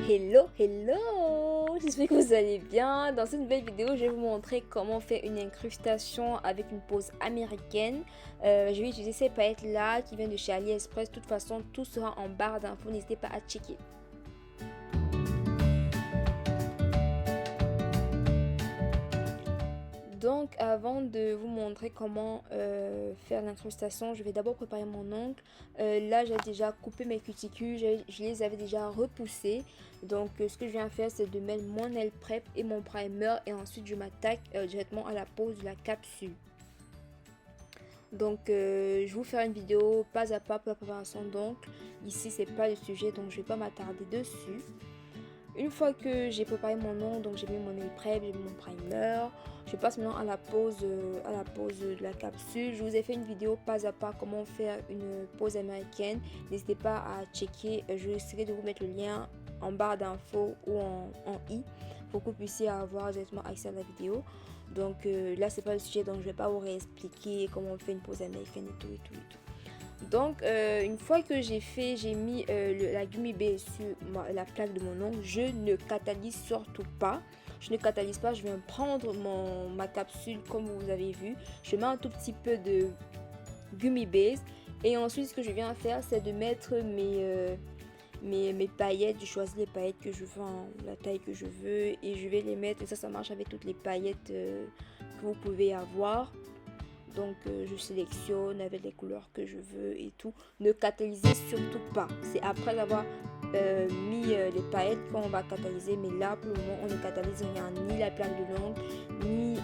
Hello, hello! J'espère que vous allez bien. Dans cette nouvelle vidéo, je vais vous montrer comment faire une incrustation avec une pose américaine. Je vais utiliser ces paillettes là qui viennent de chez AliExpress. De toute façon, tout sera en barre d'infos. N'hésitez pas à checker. Donc avant de vous montrer comment faire l'incrustation, je vais d'abord préparer mon ongle. Là j'ai déjà coupé mes cuticules, je les avais déjà repoussées. Donc ce que je viens faire, c'est de mettre mon nail prep et mon primer et ensuite je m'attaque directement à la pose de la capsule. Donc je vais vous faire une vidéo pas à pas pour la préparation d'ongle. Ici c'est pas le sujet, donc je vais pas m'attarder dessus. Une fois que j'ai préparé mon ongle, donc j'ai mis mon nail prep, j'ai mis mon primer, je passe maintenant à la pose de la capsule. Je vous ai fait une vidéo pas à pas comment faire une pose américaine. N'hésitez pas à checker, je vais essayer de vous mettre le lien en barre d'infos ou en i pour que vous puissiez avoir directement accès à la vidéo. Donc là c'est pas le sujet, donc je vais pas vous réexpliquer comment on fait une pose américaine et tout. Donc une fois que j'ai mis la gummy bear sur la plaque de mon ongle, je ne catalyse surtout pas. Je ne catalyse pas, je viens prendre ma capsule comme vous avez vu. Je mets un tout petit peu de gummy bear et ensuite ce que je viens faire, c'est de mettre mes paillettes. Je choisis les paillettes que je veux, la taille que je veux, et je vais les mettre. Et ça marche avec toutes les paillettes que vous pouvez avoir. Donc je sélectionne avec les couleurs que je veux et tout. Ne catalysez surtout pas. C'est après avoir mis les paillettes qu'on va catalyser. Mais là pour le moment on ne catalyse rien. Ni la plaque de l'ongle, ni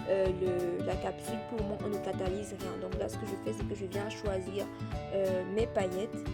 la capsule. Pour le moment on ne catalyse rien. Donc là ce que je fais, c'est que je viens choisir mes paillettes.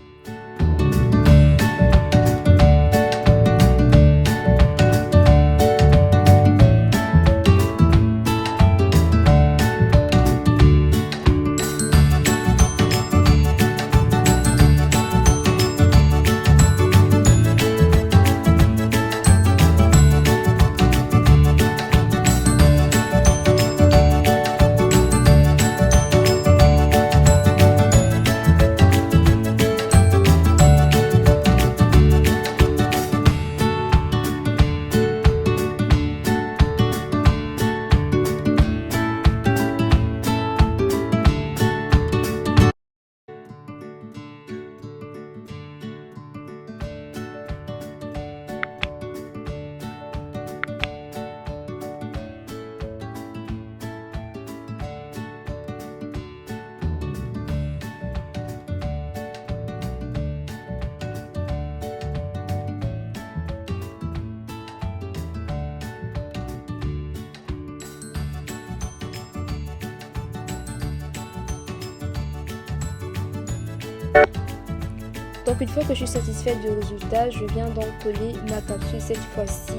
Donc une fois que je suis satisfaite du résultat, je viens donc coller ma capsule cette fois-ci,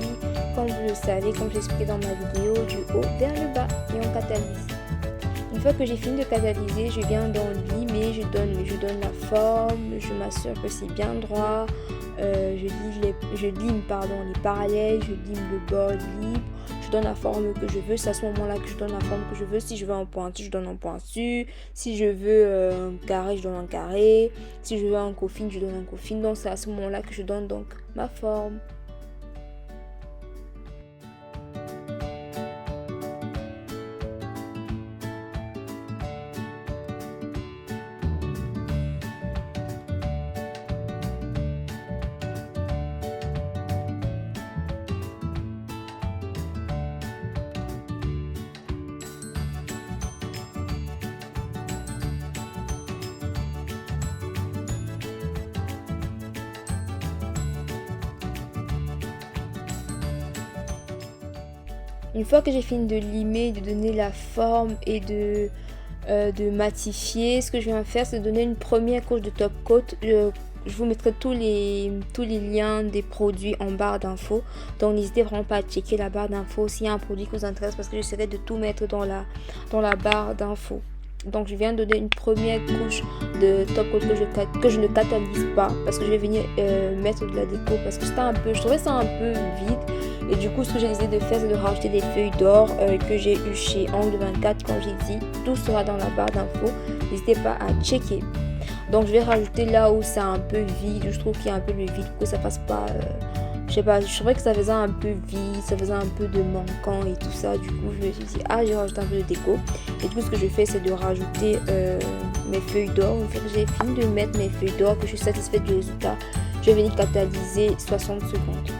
comme vous le savez, comme j'ai expliqué dans ma vidéo, du haut vers le bas, et on catalyse. Une fois que j'ai fini de catalyser, je viens donc limer, je donne la forme, je m'assure que c'est bien droit, je lime les parallèles, je lime le bord libre, je donne la forme que je veux. C'est à ce moment là que je donne la forme que je veux. Si je veux un pointu, je donne un pointu. Si je veux un carré, je donne un carré. Si je veux un coffin, je donne un coffin. Donc c'est à ce moment là que je donne donc ma forme. Une fois que j'ai fini de limer, de donner la forme et de matifier, ce que je viens faire, c'est donner une première couche de top coat. Je vous mettrai tous les liens des produits en barre d'infos. Donc n'hésitez vraiment pas à checker la barre d'infos s'il y a un produit qui vous intéresse, parce que j'essaierai de tout mettre dans la barre d'infos. Donc je viens de donner une première couche de top coat que je ne catalyse pas, parce que je vais venir mettre de la déco, parce que je trouvais ça un peu vide. Et du coup, ce que j'ai décidé de faire, c'est de rajouter des feuilles d'or que j'ai eu chez Angle 24, comme j'ai dit. Tout sera dans la barre d'infos. N'hésitez pas à checker. Donc, je vais rajouter là où c'est un peu vide, où je trouve qu'il y a un peu de vide, pour que ça fasse pas Je sais pas, je trouvais que ça faisait un peu vide, ça faisait un peu de manquant et tout ça. Du coup, je me suis dit, ah, j'ai rajouté un peu de déco. Et du coup, ce que je fais, c'est de rajouter mes feuilles d'or. Une fois que j'ai fini de mettre mes feuilles d'or, que je suis satisfaite du résultat, je vais venir catalyser 60 secondes.